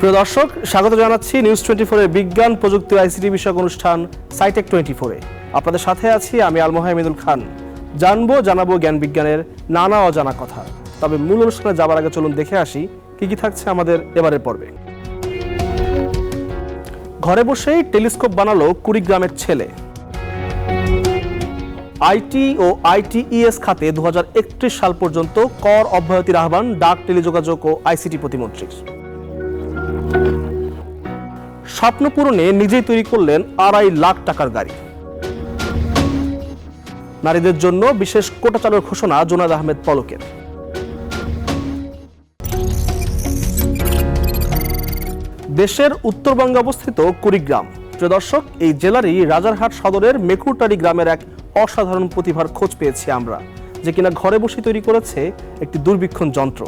প্রিয় দর্শক, স্বাগত জানাচ্ছি নিউজ 24 এর বিজ্ঞান প্রযুক্তি আইসিটি বিষয়ক অনুষ্ঠান সাইটেক 24 এ। আপনাদের সাথে আছি আমি আল মোহাম্মেদুল খান। জানাবো জ্ঞান বিজ্ঞানের নানা অজানা কথা। তবে মূল অনুষ্ঠানে যাবার আগে চলুন দেখে আসি কি থাকছে আমাদের এবারের পর্বে। ঘরে বসেই টেলিস্কোপ বানালো কুড়িগ্রামের ছেলে। আইটি ও আইটিইএস খাতে 2031 সাল পর্যন্ত কর অব্যাহতির আহ্বান ডাক, টেলিযোগাযোগ ও আইসিটি প্রতিমন্ত্রীর। স্বপ্ন পূরণে নিজেই তৈরি করলেন 2.5 লাখ টাকার গাড়ি। নারীদের জন্য বিশেষ কোটা চালুর ঘোষণা জোনায়েদ আহমেদ পলকের। দেশের উত্তরবঙ্গে অবস্থিত কুড়িগ্রাম। প্রিয় দর্শক, এই জেলারই রাজারহাট সদরের মেকুরটারি গ্রামের এক অসাধারণ প্রতিভার খোঁজ পেয়েছি আমরা, যে কিনা ঘরে বসে তৈরি করেছে একটি দূরবীক্ষণ যন্ত্র।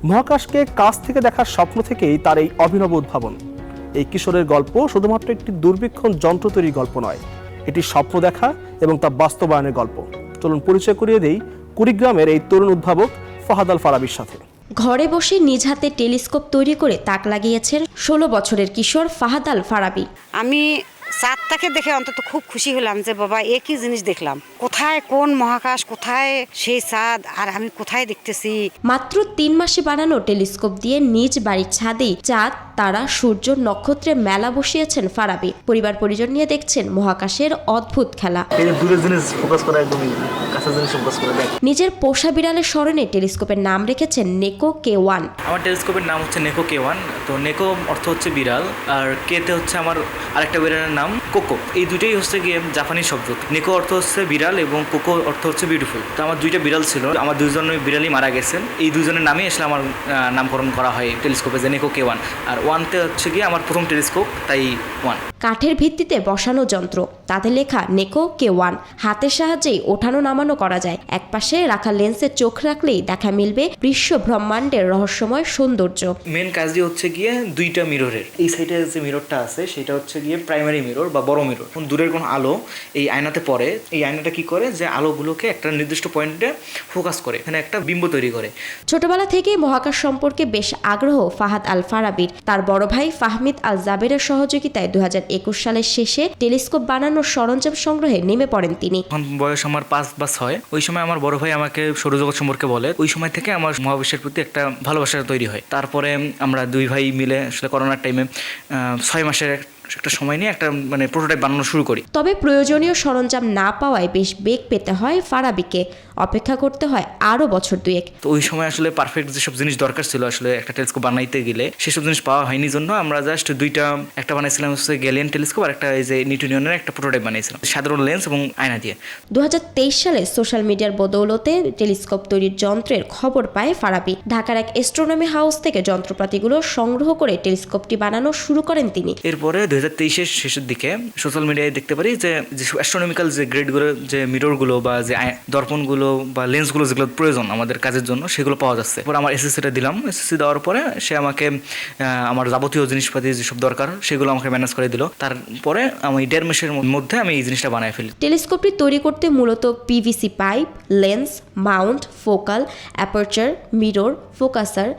মহাকাশকে কাছ থেকে দেখার স্বপ্ন থেকেই তার এই অভিনব উদ্ভাবন। এই কিশোরের গল্প শুধুমাত্র একটি দূরবীক্ষণ যন্ত্র তৈরির গল্প নয়, এটি স্বপ্ন দেখা এবং তা বাস্তবায়নের গল্প। চলুন পরিচয় করিয়ে দেই কুড়িগ্রামের এই তরুণ উদ্ভাবক ফাহাদ আল ফারাবীর সাথে। ঘরে বসে নিজ হাতে টেলিস্কোপ তৈরি করে তাক লাগিয়েছেন 16 বছরের কিশোর ফাহাদ আল ফারাবী। আমি চাঁদটাকে দেখে অন্তত খুব খুশি হলাম যে বাবা একই জিনিস দেখলাম, কোথায় কোন মহাকাশ, কোথায় সেই চাঁদ, আর আমি কোথায় দেখতেছি। মাত্র 3 মাসে বানানো টেলিস্কোপ দিয়ে নিজ বাড়ির ছাদেই চাঁদ, তারা, সূর্য, নক্ষত্রের মেলা বসিয়েছেন ফারাবী। পরিবার পরিজন নিয়ে দেখছেন মহাকাশের অদ্ভুত খেলা। নিজের পোষা বিড়ালের স্মরণে টেলিস্কোপের নাম রেখেছেন নেকো K1। আমার টেলিস্কোপের নাম হচ্ছে নেকো K1। তো নেকো অর্থ হচ্ছে বিড়াল, আর কেতে হচ্ছে আমার আরেকটা বিড়ালের নাম কোকো। এই দুইটাই হচ্ছে গিয়ে জাপানি শব্দ। নেকো অর্থ হচ্ছে বিড়াল এবং কোকো অর্থ হচ্ছে বিউটিফুল। তো আমার দুইটা বিড়াল ছিল, আমার দুইজনের বিড়ালই মারা গেছেন। এই দুইজনের নামে আসলে আমার নামকরণ করা হয় টেলিস্কোপে, যে নেকো K1। আর 1তে হচ্ছে গিয়ে আমার প্রথম টেলিস্কোপ, তাই 1। কাঠের ভিত্তিতে বসানো যন্ত্র, তাতে লেখা নেকো K1। হাতের সাহায্যেই ওঠানো নামানো করা যায়। একপাশে রাখা লেন্সে চোখ রাখলেই দেখা মিলবে বিশ্ব ব্রহ্মাণ্ডের রহস্যময় সৌন্দর্য। মেন কাজই হচ্ছে গিয়ে দুইটা মিররের। এই সাইডে যে মিররটা আছে সেটা হচ্ছে গিয়ে প্রাইমারি মিরর বা বড় মিরর। দূরের কোনো আলো এই আয়নাতে পড়ে, এই আয়নাটা কি করে যে আলোগুলোকে একটা নির্দিষ্ট পয়েন্টে ফোকাস করে, এখানে একটা বিম্ব তৈরি করে। ছোটবেলা থেকেই মহাকাশ সম্পর্কে বেশ আগ্রহ ফাহাদ আল ফারাবীর। তার বড় ভাই ফাহমিদ আল জাবেরের সহযোগিতায় 2021 সালের শেষে টেলিস্কোপ বানানোর সরঞ্জাম সংগ্রহে নেমে পড়েন তিনি। এখন বয়স আমার 5 বা 6। ওই সময় আমার বড় ভাই আমাকে সৌরজগৎ সম্পর্কে বলে। ওই সময় থেকে আমার মহাবিশ্বের প্রতি একটা ভালোবাসা তৈরি হয়। তারপরে আমরা দুই ভাই মিলে আসলে করোনার টাইমে 6 মাসের একটা সময় নিয়ে একটা প্রোটোটাইপ বানানো শুরু করি। তবে প্রয়োজনীয় সরঞ্জাম না পাওয়ায় বেশ বেগ পেতে হয় ফারাবীকে। অপেক্ষা করতে হয় আরও বছর দুয়েক। তো ওই সময় আসলে পারফেক্ট যেসব জিনিস দরকার ছিল আসলে একটা টেলিস্কোপ বানাইতে গেলে, সেসব জিনিস পাওয়া হয়নি জন্য আমরা জাস্ট দুইটা, একটা বানাইছিলাম হচ্ছে গ্যালিয়ান টেলিস্কোপ, আর একটা এই যে নিউটনিয়নের একটা প্রোটোটাইপ বানাইছিলাম সাধারণ লেন্স এবং আয়না দিয়ে। 2023 সালে সোশ্যাল মিডিয়ার বদৌলতে টেলিস্কোপ তৈরির যন্ত্রের খবর পায় ফারাবী। ঢাকার এক অ্যাস্ট্রোনমি হাউস থেকে যন্ত্রপাতিগুলো সংগ্রহ করে টেলিস্কোপটি বানানো শুরু করেন তিনি। এরপরে 2023-এর শেষের দিকে সোশ্যাল মিডিয়ায় দেখতে পারি যে অ্যাস্ট্রোনমিক্যাল যে গ্রেডগুলো, যে মিররগুলো বা যে দর্পণগুলো বা লেন্সগুলো যেগুলো প্রয়োজন আমাদের কাজের জন্য, সেগুলো পাওয়া যাচ্ছে। পরে আমার এসএসসিটা দিলাম। এসএসসি দেওয়ার পরে সে আমাকে আমার যাবতীয় জিনিসপাতি যেসব দরকার সেগুলো আমাকে ম্যানেজ করে দিল। তারপরে আমি 1.5 মাসের মধ্যে আমি এই জিনিসটা বানায় ফেলি। টেলিস্কোপটি তৈরি করতে মূলত PVC pipe, lens, mount, focal, aperture, mirror, focuser,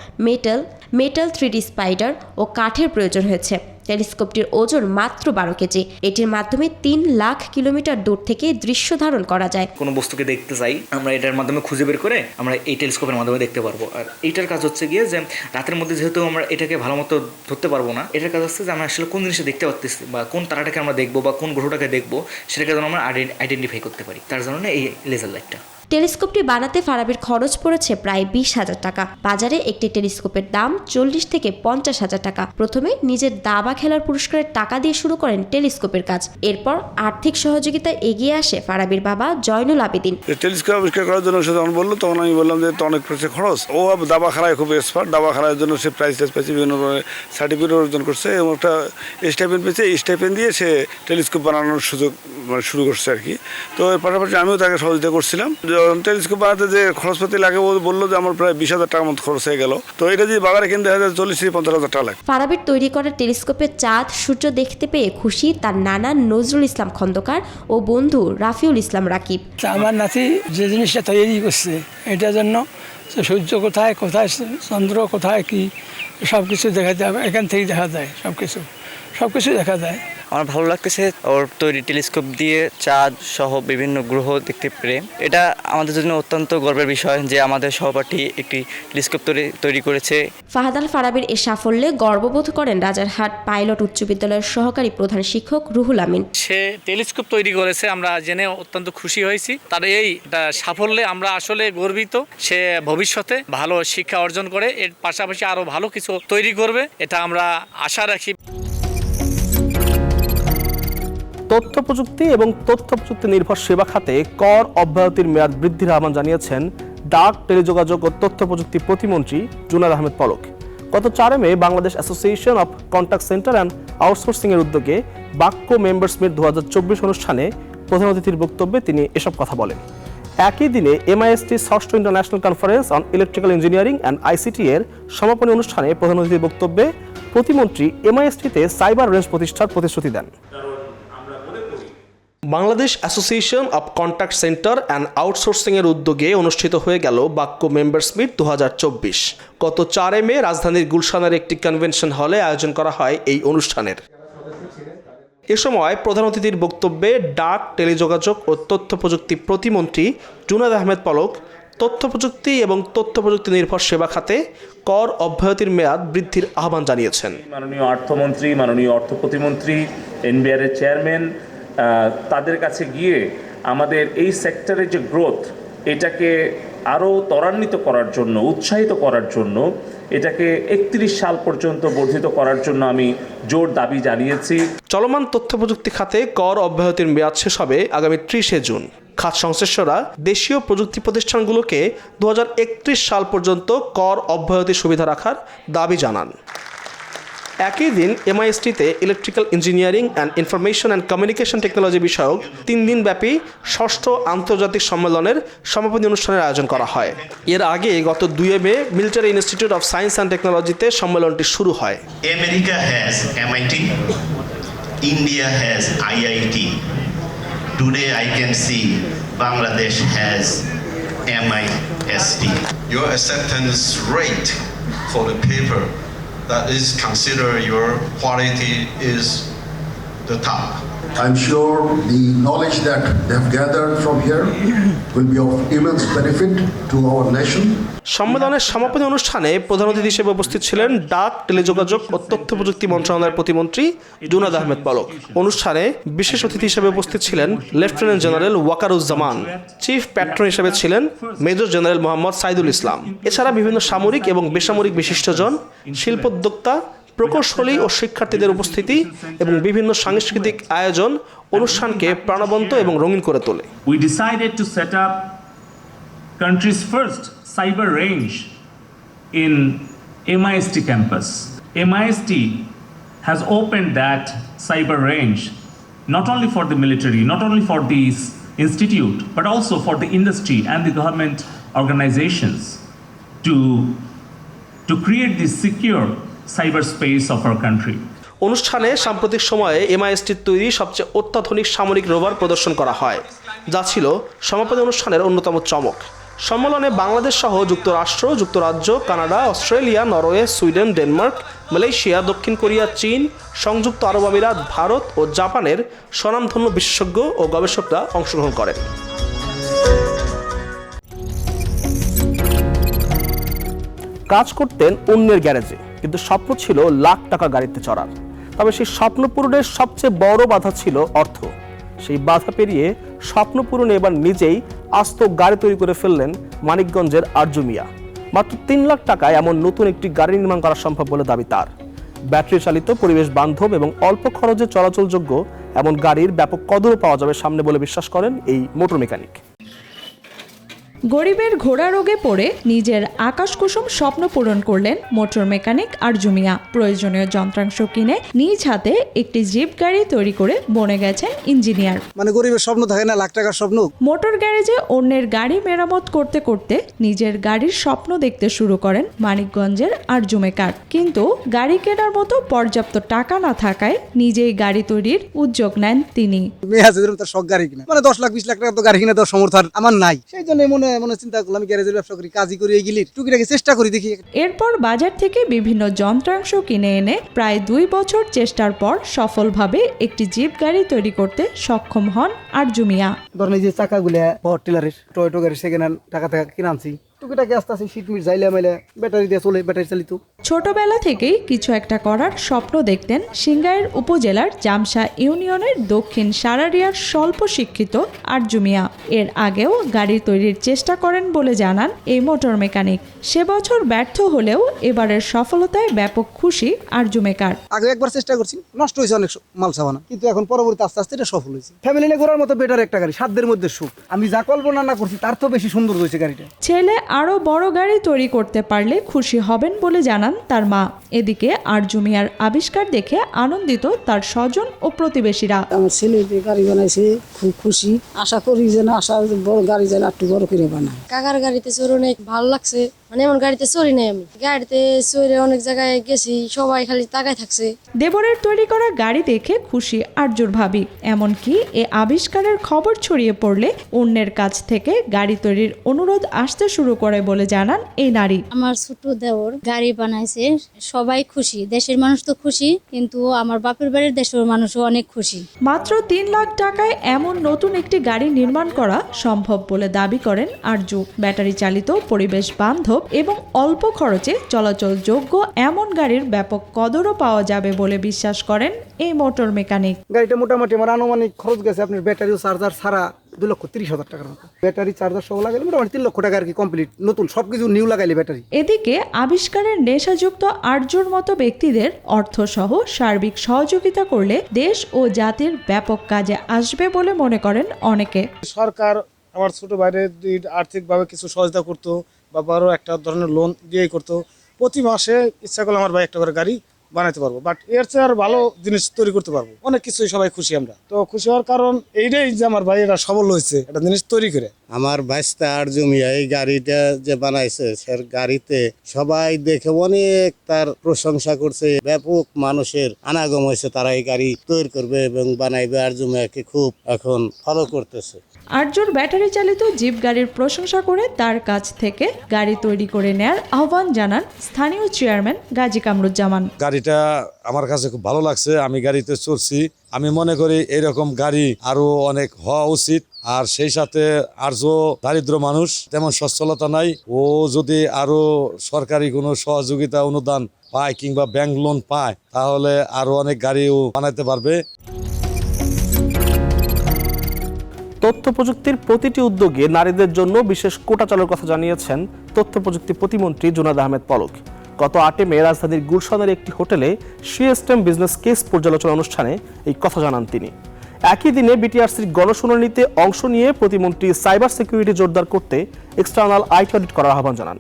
metal 3D spider ও কাঠের প্রয়োজন হয়েছে। টেলিস্কোপটির ওজন মাত্র 12 কেজি। এটির মাধ্যমে 3 লাখ কিলোমিটার দূর থেকে দৃশ্য ধারণ করা যায়। কোনো বস্তুকে দেখতে চাই আমরা এটার মাধ্যমে খুঁজে বের করে আমরা এই টেলিস্কোপের মাধ্যমে দেখতে পারবো। আর এইটার কাজ হচ্ছে গিয়ে যে রাতের মধ্যে যেহেতু আমরা এটাকে ভালো মতো ধরতে পারবো না, এটার কাজ হচ্ছে যে আমরা আসলে কোন জিনিসটা দেখতে পারতেছি বা কোন তারাটাকে আমরা দেখবো বা কোন গ্রহটাকে দেখবো, সেটাকে যেন আমরা আইডেন্টিফাই করতে পারি। তার জন্য এই লেজার লাইটটা। টেলিস্কোপটি বানাতে ফারাবীর খরচ পড়েছে প্রায় 20,000 টাকা। বাজারে একটি টেলিস্কোপের দাম 40 থেকে 50,000 টাকা। প্রথমে নিজের দাবা খেলার পুরস্কারের টাকা দিয়ে শুরু করেন টেলিস্কোপের কাজ। এরপর আর্থিক সহযোগিতায় এগিয়ে আসে ফারাবীর বাবা জয়নুল আবেদিন। টেলিস্কোপ আবিষ্কার করার জন্য সে যখন বললো, তখন আমি বললাম যে অনেক খরচ। ও দাবা খেলায় খুব এক্সপার্ট। দাবা খেলার জন্য সে প্রাইজ পেয়েছে, বিভিন্ন সার্টিফিকেট অর্জন করছে এবং একটা স্টাইপেন্ড পেয়েছে। এই স্টাইপেন্ড দিয়ে সে টেলিস্কোপ বানানোর সুযোগ শুরু করছে আর কি। তো এর পাশাপাশি আমিও তাকে সহযোগিতা করছিলাম। টেলিস্কোপ বানাতে যে খরচপাতি লাগে, ও বললো যে আমার প্রায় 20,000 টাকার মতো খরচ হয়ে গেল। তো এটা যদি বাজারে কিনতে হয় 40-50,000 টাকা লাগে। ফারাবীর তৈরি করা টেলিস্কোপে চাঁদ, সূর্য দেখতে পেয়ে খুশি তার নানা নজরুল ইসলাম খন্দকার ও বন্ধু রাফিউল ইসলাম রাকিব। আমার নাতি যে জিনিসটা তৈরি করছে, এটার জন্য সূর্য কোথায় কোথায় চন্দ্র কোথায় কি সব কিছু দেখা যায়, এখান থেকেই দেখা যায় সব কিছু দেখা যায়। আমার ভালো লাগতেছে ওর তৈরি টেলিস্কোপ দিয়ে চাঁদ সহ বিভিন্ন গ্রহ দেখতে পেরে। এটা আমাদের জন্য অত্যন্ত গর্বের বিষয় যে আমাদের সহপাঠী একটি টেলিস্কোপ তৈরি করেছে। ফাহাদ আল ফারাবীর এ সাফল্যে গর্ববোধ করেন রাজারহাট পাইলট উচ্চ বিদ্যালয়ের সহকারী প্রধান শিক্ষক রুহুল আমিন। সে টেলিস্কোপ তৈরি করেছে, আমরা জেনে অত্যন্ত খুশি হয়েছি। তার এই সাফল্যে আমরা আসলে গর্বিত। সে ভবিষ্যতে ভালো শিক্ষা অর্জন করে এর পাশাপাশি আরো ভালো কিছু তৈরি করবে, এটা আমরা আশা রাখি। তথ্য প্রযুক্তি এবং তথ্য প্রযুক্তি নির্ভর সেবা খাতে কর অব্যাহতির মেয়াদ বৃদ্ধির আহ্বান জানিয়েছেন ডাক, টেলিযোগাযোগ ও তথ্য প্রযুক্তি প্রতিমন্ত্রী জুনায়েদ আহমেদ পলক। গত 4 May Bangladesh Association of Contact Centre and Outsourcing এর উদ্যোগে বাক্য মেম্বার্স মিট 2024 অনুষ্ঠানে প্রধান অতিথির বক্তব্যে তিনি এসব কথা বলেন। একই দিনে এমআইএসটি ষষ্ঠ international conference on electrical engineering and ICT এর সমাপনী অনুষ্ঠানে প্রধান অতিথির বক্তব্যে প্রতিমন্ত্রী এমআইএসটিতে সাইবার রেঞ্জ প্রতিষ্ঠার প্রতিশ্রুতি দেন। Bangladesh Association of Contact Centre and Outsourcing এর উদ্যোগে অনুষ্ঠিত হয়ে গেল বাক্য মেম্বার্স মিট 2024। গত 4 মে রাজধানীর গুলশানের একটি কনভেনশন হলে আয়োজন করা হয় এই অনুষ্ঠানের। এ সময় প্রধান অতিথির বক্তব্যে ডাক, টেলিযোগাযোগ ও তথ্য প্রযুক্তি প্রতিমন্ত্রী জুনায়েদ আহমেদ পলক তথ্য প্রযুক্তি এবং তথ্য প্রযুক্তি নির্ভর সেবা খাতে কর অব্যাহতির মেয়াদ বৃদ্ধির আহ্বান জানিয়েছেন। মাননীয় অর্থমন্ত্রী, মাননীয় অর্থ প্রতিমন্ত্রী, এনবিআর এর চেয়ারম্যান তাদের কাছে গিয়ে আমাদের এই সেক্টরের যে গ্রোথ, এটাকে আরও ত্বরান্বিত করার জন্য, উৎসাহিত করার জন্য, এটাকে 31 সাল পর্যন্ত বর্ধিত করার জন্য আমি জোর দাবি জানিয়েছি। চলমান তথ্য প্রযুক্তি খাতে কর অব্যাহতির মেয়াদ শেষ হবে আগামী 30 জুন। খাত সংশ্লিষ্টরা দেশীয় প্রযুক্তি প্রতিষ্ঠানগুলোকে 2031 সাল পর্যন্ত কর অব্যাহতির সুবিধা রাখার দাবি জানান। একই দিন এমআইএসটিতে electrical engineering and information and communication technology বিষয়ক 3 দিনব্যাপী ষষ্ঠ আন্তর্জাতিক সম্মেলনের সমাপনী অনুষ্ঠানের আয়োজন করা হয়। এর আগে গত 2 May Military Institute of Science and টেকনোলজিতে সম্মেলনটি শুরু হয়। America has MIT, India has IIT. Today I can see Bangladesh has MIST. Your acceptance rate for the paper that is considered your quality is the top. I'm sure the knowledge that they have gathered from here will be of immense benefit to our nation. সম্মেলনের সমাপনী অনুষ্ঠানে প্রধান অতিথি হিসেবে উপস্থিত ছিলেন ডাক, টেলিযোগাযোগ ও তথ্য প্রযুক্তি মন্ত্রণালয়ের প্রতিমন্ত্রী জুনায়েদ আহমেদ পলক। অনুষ্ঠানে বিশেষ অতিথি হিসেবে উপস্থিত ছিলেন lieutenant general Wakeruzzaman. Chief patron হিসেবে ছিলেন মেজর জেনারেল মোহাম্মদ সাইদুল ইসলাম। এছাড়া বিভিন্ন সামরিক এবং বেসামরিক বিশিষ্টজন, শিল্পোদ্যোক্তা, প্রকৌশলী ও শিক্ষার্থীদের উপস্থিতি এবং বিভিন্ন সাংস্কৃতিক আয়োজন অনুষ্ঠানকে প্রাণবন্ত এবং রঙিন করে তোলে। We decided to set up country's first cyber range in MIST campus. MIST has opened that cyber range not only for the military, not only for the institute, but also for the industry and the government organizations to create this secure cyberspace of our country. অনুষ্ঠানে সাম্প্রতিক সময়ে এমআইএসটির তৈরি সবচেয়ে অত্যাধুনিক সামরিক rover প্রদর্শন করা হয়, যা ছিল সমাপনী অনুষ্ঠানের অন্যতম চমক। সম্মেলনে বাংলাদেশ সহ যুক্তরাষ্ট্র, যুক্তরাজ্য, Canada, Australia, Norway, Sweden, Denmark, Malaysia, দক্ষিণ কোরিয়া, চীন, সংযুক্ত আরব আমিরাত, ভারত ও জাপানের স্বনামধন্য বিশেষজ্ঞ ও গবেষকরা অংশগ্রহণ করেন। কাজ করতেন অন্যের গ্যারেজে, কিন্তু স্বপ্ন ছিল লাখ টাকা গাড়িতে চড়ার। তবে সেই স্বপ্ন পূরণের সবচেয়ে বড় বাধা ছিল অর্থ। সেই বাধা পেরিয়ে স্বপ্ন পূরণে এবার নিজেই আস্ত গাড়ি তৈরি করে ফেললেন মানিকগঞ্জের আরজু মিয়া। মাত্র 3 লাখ টাকায় এমন নতুন একটি গাড়ি নির্মাণ করা সম্ভব বলে দাবি তার। ব্যাটারি চালিত, পরিবেশ বান্ধব এবং অল্প খরচে চলাচলযোগ্য এমন গাড়ির ব্যাপক কদরও পাওয়া যাবে সামনে বলে বিশ্বাস করেন এই মোটর মেকানিক। গরিবের ঘোড়া রোগে পড়ে নিজের আকাশকুসুম স্বপ্ন পূরণ করলেন মোটর মেকানিক আরজু মিয়া। প্রয়োজনীয় যন্ত্রাংশ কিনে নিজ হাতে একটি জিপ গাড়ি তৈরি করে বনে গেছেন ইঞ্জিনিয়ার। মানে গরিবের স্বপ্ন থাকে না, লাখ টাকার স্বপ্ন। মোটর গ্যারেজে অন্যের গাড়ি মেরামত করতে করতে নিজের গাড়ির স্বপ্ন দেখতে শুরু করেন মানিকগঞ্জের আরজু মেকার। কিন্তু গাড়ি কেনার মতো পর্যাপ্ত টাকা না থাকায় নিজেই গাড়ি তৈরির উদ্যোগ নেন তিনি। মেয়ে আছে তার শখ গাড়ি কিনা, মানে 10 লাখ 20 লাখ টাকা তো গাড়ি কিনা দেওয়ার সমর্থ আমার নাই। সেই জন্য মনে মনে হয় চিন্তা করলাম গ্যারেজের ব্যবসা করি, কাজই করি, এইগুলির টুকিটাকি চেষ্টা করি দেখি। এরপর বাজার থেকে বিভিন্ন যন্ত্রাংশ কিনে এনে প্রায় 2 বছর চেষ্টার পর সফলভাবে একটি জিপ গাড়ি তৈরি করতে সক্ষম হন আরজু মিয়া। ধরেন এই যে চাকাগুলো পাওয়ার টিলারের টয়টো গাড়ি সেকেন্ড হ্যান্ড টাকা কিনে আনছি, টুকিটাকি আস্তে আস্তে শীত মিট যাইলে মাইলে ব্যাটারি দিয়ে চলে, ব্যাটারি চালিত। ছোটবেলা থেকেই কিছু একটা করার স্বপ্ন দেখতেন সিংগাইর উপজেলার জামসা ইউনিয়নের দক্ষিণ সারারিয়ার স্বল্প শিক্ষিত আরজু মিয়া। এর আগেও গাড়ি তৈরির চেষ্টা করেন বলে জানান এই মোটর মেকানিক। সে বছর ব্যর্থ হলেও এবারের সফলতায় ব্যাপক খুশি আরজু মেকার। আগে একবার চেষ্টা করছি, নষ্ট হয়েছে অনেক মাল সাবানা, কিন্তু এখন পরবর্তী আস্তে আস্তে এটা সফল হয়েছে। ফ্যামিলি নিয়ে ঘোরার মতো বেটার একটা গাড়ি, সাধ্যের মধ্যে সুখ। আমি যা কল্পনা না করছি তার তো বেশি সুন্দর হয়েছে গাড়িটা। ছেলে আরও বড় গাড়ি তৈরি করতে পারলে খুশি হবেন বলে জানান তার মা। এদিকে আরজু মিয়ার আবিষ্কার দেখে আনন্দিত তার স্বজন ও প্রতিবেশীরা। আমার ছেলে যে গাড়ি বানাইছে খুব খুশি, আশা করি যেন বড় গাড়ি যেন একটু বড় করে বানায়। কাকার গাড়িতে চড়ে অনেক ভালো লাগছে, মানে এমন গাড়িতে চড়ি নাই আমি, গাড়িতে চড়ে অনেক জায়গায় গেছি, সবাই খালি তাকায় থাকছে। দেবরের তৈরি করা গাড়ি দেখে খুশি আরজুর ভাবি। এমনকি এ আবিষ্কারের খবর ছড়িয়ে পড়লে অন্যের কাছ থেকে গাড়ি তৈরির অনুরোধ আসতে শুরু করে বলে জানান এই নারী। আমার ছোট দেওর গাড়ি বানাইছে, সবাই খুশি, দেশের মানুষ তো খুশি, কিন্তু আমার বাপের বাড়ির দেশের মানুষও অনেক খুশি। মাত্র 3 লাখ টাকায় এমন নতুন একটি গাড়ি নির্মাণ করা সম্ভব বলে দাবি করেন আরজু। ব্যাটারি চালিত, পরিবেশ বান্ধব এবং অল্প খরচে চলাচলযোগ্য এমন গাড়ির ব্যাপক কদরও পাওয়া যাবে বলে বিশ্বাস করেন এই মোটর মেকানিক। গাড়িটা মোটামুটি আমার আনুমানিক খরচ গেছে আপনার ব্যাটারি ও চার্জার ছাড়া 2,30,000 টাকার মতো। ব্যাটারি চার্জার সহ লাগাইলে মোটামুটি 3 লক্ষ টাকা আর কি কমপ্লিট, নতুন সবকিছু নিউ লাগাইলে ব্যাটারি। এদিকে আবিষ্কারের নেশাযুক্ত আরজুর মতো ব্যক্তিদের অর্থসহ সার্বিক সহযোগিতা করলে দেশ ও জাতির ব্যাপক কাজে আসবে বলে মনে করেন অনেকে। সরকার আমার ছোট ভাইয়ের আর্থিকভাবে কিছু সহায়তা করতো বা বড় একটা ধরনের লোন দিয়ে করতো, প্রতি মাসে ইচ্ছা করলে আমার ভাই একটা করে গাড়ি বানাতে পারবো, বাট এর চেয়ে আর ভালো জিনিস তৈরি করতে পারবো। অনেক কিছুই সবাই খুশি, আমরা তো খুশি হওয়ার কারণ এইটাই যে আমার ভাই এটা সফল হয়েছে একটা জিনিস তৈরি করে। আমার ভাইস্তা আরজু মিয়া এই গাড়িটা যে বানাইছে, সে গাড়িতে সবাই দেখে অনেক তার প্রশংসা করছে, ব্যাপক মানুষের আনাগম হয়েছে, তারা এই গাড়ি তৈরি করবে এবং বানাইবে। আরজু মিয়াকে খুব এখন ফলো করতেছে। আরজুর ব্যাটারি চালিত জিপ গাড়ির প্রশংসা করে তার কাছ থেকে গাড়ি তৈরি করে নেয়ার আহ্বান জানান স্থানীয় চেয়ারম্যান গাজী কামরুজ্জামান। গাড়িটা আমার কাছে খুব ভালো লাগছে, আমি গাড়িতে চড়ছি। আমি মনে করি এরকম গাড়ি আরো অনেক হওয়া উচিত। আর সেই সাথে আরজু দারিদ্র মানুষ, তেমন সচ্ছলতা নাই, ও যদি আরো সরকারি কোনো সহযোগিতা অনুদান পায় কিংবা ব্যাংক লোন পায় তাহলে আরো অনেক গাড়িও বানাতে পারবে। তথ্য প্রযুক্তির প্রতিটি উদ্যোগে নারীদের জন্য বিশেষ কোটা চালুর কথা জানিয়েছেন তথ্য প্রযুক্তি প্রতিমন্ত্রী জুনায়েদ আহমেদ পলক। গত 8 মে রাজধানীর গুলশানের একটি হোটেলে সিএসটেম বিজনেস কেস পর্যালোচনা অনুষ্ঠানে এই কথা জানান তিনি। একই দিনে বিটিআরসির গণশুনানিতে অংশ নিয়ে প্রতিমন্ত্রী সাইবার সিকিউরিটি জোরদার করতে এক্সটার্নাল আইটি অডিট করার আহ্বান জানান।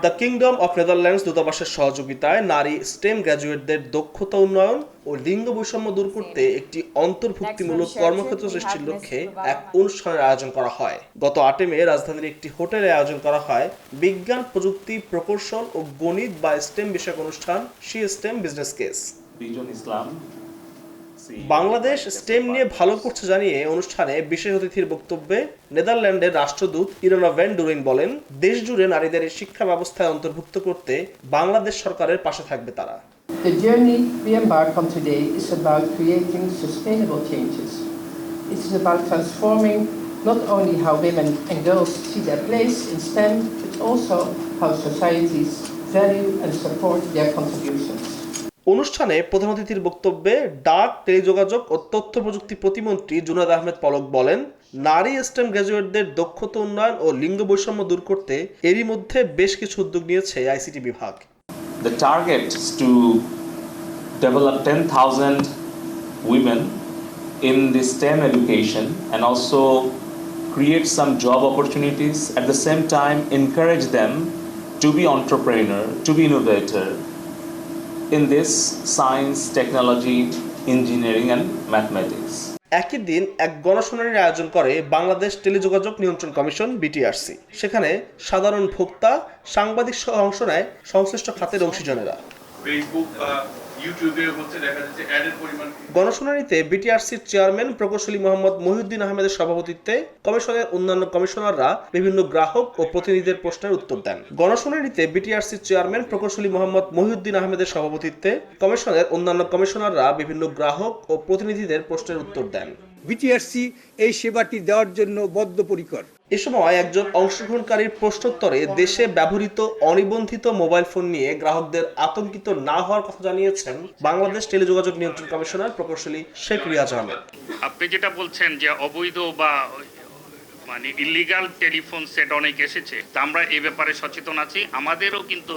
দ্য কিংডম অফ নেদারল্যান্ডস দূতাবাসের সহযোগিতায় নারী স্টেম গ্র্যাজুয়েটদের দক্ষতা উন্নয়ন ও লিঙ্গ বৈষম্য দূর করতে একটি অন্তর্ভুক্তিমূলক কর্মক্ষেত্র সৃষ্টির লক্ষ্যে এক অনুষ্ঠানের আয়োজন করা হয়। গত 8 মে রাজধানীর একটি হোটেলে আয়োজন করা হয় বিজ্ঞান, প্রযুক্তি, প্রকৌশল ও গণিত বা স্টেম বিষয়ক অনুষ্ঠান সিএসটেম বিজনেস কেস। বাংলাদেশ স্টেম নিয়ে ভালো করছে জানিয়ে অনুষ্ঠানে বিশেষ অতিথির বক্তব্যে নেদারল্যান্ডের রাষ্ট্রদূত ইরানা ভ্যান ডুরেন বলেন, দেশ জুড়ে নারীদের শিক্ষা ব্যবস্থায় অন্তর্ভুক্ত করতে বাংলাদেশ সরকারের পাশে থাকবে তারা। The journey we embark on today is about creating sustainable changes. It is about transforming not only how women and girls see their place in STEM, but also how societies value and support their contributions. অনুষ্ঠানে প্রধান অতিথির বক্তব্যে ডাক, টেলিযোগাযোগ ও তথ্য প্রযুক্তি প্রতিমন্ত্রী জুনায়েদ আহমেদ পলক বলেন, নারী স্টেম গ্র্যাজুয়েটদের দক্ষতা উন্নয়ন ও লিঙ্গ বৈষম্য দূর করতে এরই মধ্যে বেশ কিছু উদ্যোগ নিয়েছে আইসিটি বিভাগ। The target is to develop 10,000 women in the STEM education and also create some job opportunities. At the same time, encourage them to be entrepreneur, to be innovator in this science, technology, engineering and mathematics. একই দিন এক গণশুনানির আয়োজন করে বাংলাদেশ টেলিযোগাযোগ নিয়ন্ত্রণ commission BTRC. সেখানে সাধারণ ভোক্তা, সাংবাদিক সহ অংশ নেয় সংশ্লিষ্ট খাতের অংশীজনেরা। ইউটিউবে হচ্ছে দেখা যাচ্ছে অ্যাডের পরিমাণ। গণশুনানিতে বিটিআরসির চেয়ারম্যান প্রকৌশলী মোহাম্মদ মহিউদ্দিন আহমেদের সভাপতিত্বে কমিশনের অন্যান্য কমিশনাররা বিভিন্ন গ্রাহক ও প্রতিনিধিদের প্রশ্নের উত্তর দেন। গণশুনানিতে বিটিআরসির চেয়ারম্যান প্রকৌশলী মোহাম্মদ মহিউদ্দিন আহমেদের সভাপতিত্বে কমিশনের অন্যান্য কমিশনাররা বিভিন্ন গ্রাহক ও প্রতিনিধিদের প্রশ্নের উত্তর দেন। বিটিআরসি এই সেবাটি দেওয়ার জন্য বদ্ধপরিকর। এ সময় একজন অংশগ্রহণকারীর প্রশ্নোত্তরে দেশে ব্যবহৃত অনিবন্ধিত মোবাইল ফোন নিয়ে গ্রাহকদের আতঙ্কিত না হওয়ার কথা জানিয়েছেন বাংলাদেশ টেলিযোগাযোগ নিয়ন্ত্রণ কমিশনার প্রকৌশলী শেখ রিয়াজ আহমেদ। আপনি যেটা বলছেন যে অবৈধ বা মানে ইলিগাল টেলিফোন সেট অনেক এসেছে, তা আমরা এই ব্যাপারে সচেতন আছি। আমাদেরও কিন্তু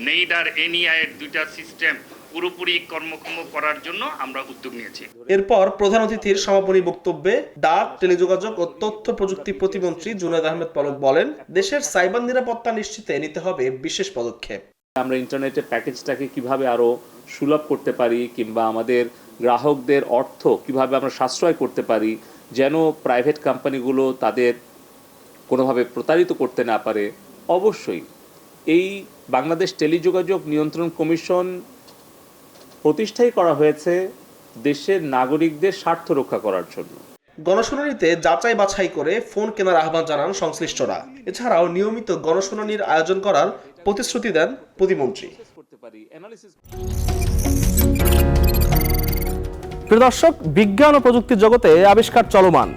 নেইড আর এনইআই এর দুইটা সিস্টেম পুরোপুরি কর্মক্ষম করার জন্য আমরা উদ্যোগ নিয়েছি। এরপর প্রধান অতিথির সমাপনী বক্তব্যে ডাক, টেলিযোগাযোগ ও তথ্য প্রযুক্তি প্রতিমন্ত্রী জুনায়েদ আহমেদ পলক বলেন, দেশের সাইবার নিরাপত্তা নিশ্চিতে নিতে হবে বিশেষ পদক্ষেপ। আমরা ইন্টারনেটের প্যাকেজটাকে কিভাবে আরো সুলভ করতে পারি, কিংবা আমাদের গ্রাহকদের অর্থ কিভাবে আমরা সাশ্রয় করতে পারি, যেন প্রাইভেট কোম্পানিগুলো তাদের কোনোভাবে প্রতারিত করতে না পারে। অবশ্যই এই বাংলাদেশ টেলিযোগাযোগ নিয়ন্ত্রণ কমিশন প্রতিষ্ঠাই করা হয়েছে দেশের নাগরিকদের স্বার্থ রক্ষা করার জন্য। গণশুনানিতে যাচাই বাছাই করে ফোন কেনার আহ্বান জানান সংশ্লিষ্টরা। এছাড়াও নিয়মিত গণশুনানির আয়োজন করার প্রতিশ্রুতি দেন প্রতিমন্ত্রী। প্রিয় দর্শক, বিজ্ঞান ও প্রযুক্তির জগতে আবিষ্কার চলমান,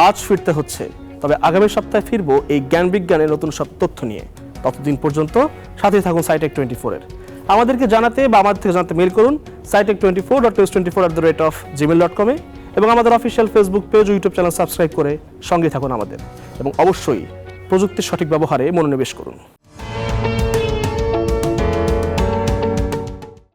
আজ ফিরতে হচ্ছে। তবে আগামী সপ্তাহে ফিরবো এই জ্ঞান বিজ্ঞানের নতুন সব তথ্য নিয়ে। ততদিন পর্যন্ত সাথে থাকুন সাইটেক24-এর। আমাদেরকে জানাতে বা আমাদের থেকে জানতে মেইল করুন siteek24.news24@gmail.com এবং আমাদের অফিসিয়াল ফেসবুক পেজ ও ইউটিউব চ্যানেল সাবস্ক্রাইব করে সঙ্গে থাকুন আমাদের। এবং অবশ্যই প্রযুক্তির সঠিক ব্যবহারে মনোনিবেশ করুন।